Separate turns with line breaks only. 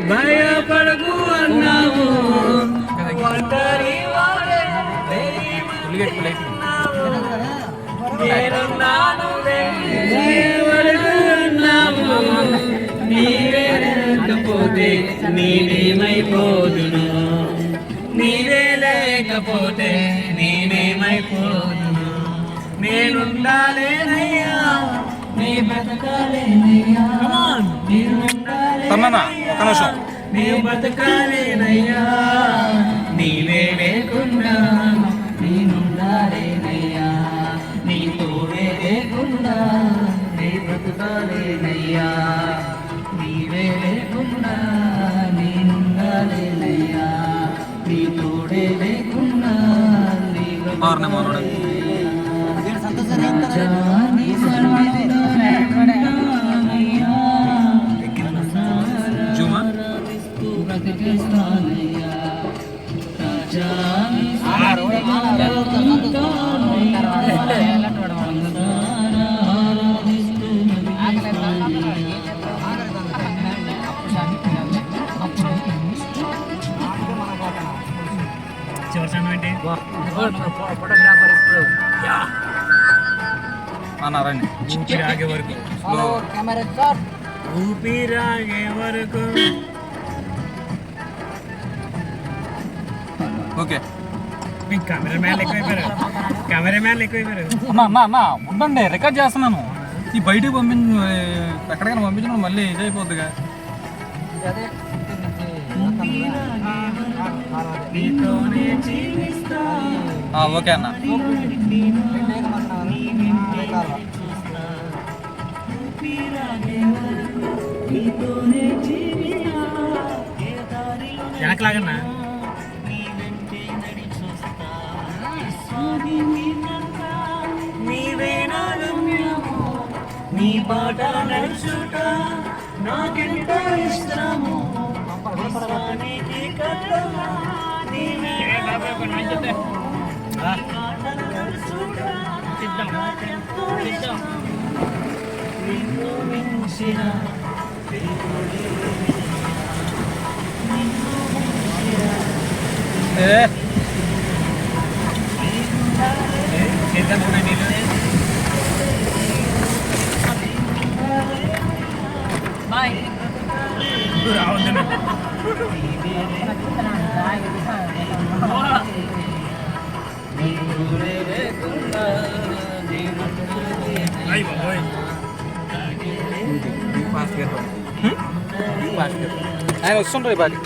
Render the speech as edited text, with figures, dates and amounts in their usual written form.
భయపడకు అన్నావు ఒంటరి వాడే నేనున్నాను అన్నావు నీవే లేకపోతే నేనేమైపోదును నీవే లేకపోతే నేనేమైపోదును నేనుండాలేనయ్యా నీ బతకాలేనయ్యా నీ బతకాలేనయ్యా నీవే లేకుండా నేనుండాలేనయ్యా నీ తోడే లేకుండా నీ బతకాలేనయ్యా నీవే లేకుండా నేనుండాలేనయ్యా నీ తోడే లేకుండా నీ
ఫోటోగ్రాఫర్ ఇప్పుడు
అన్నారండి ఊపిరాగే వరకు ఊపిరాగే వరకు ఓకే కెమెరామ్యాన్ ఎక్కువైపోయారు ఉండండి రికార్డ్ చేస్తున్నాను ఈ బయటికి ఎక్కడికైనా పంపించడం మళ్ళీ ఇది అయిపోద్దిగా ఓకే అన్న వెనకలాగన్నా నీ పాట నడుచుట నాకెంత ఇష్టము బాయ్ రావద్దు ఆయన వస్తుండ్రు బాగా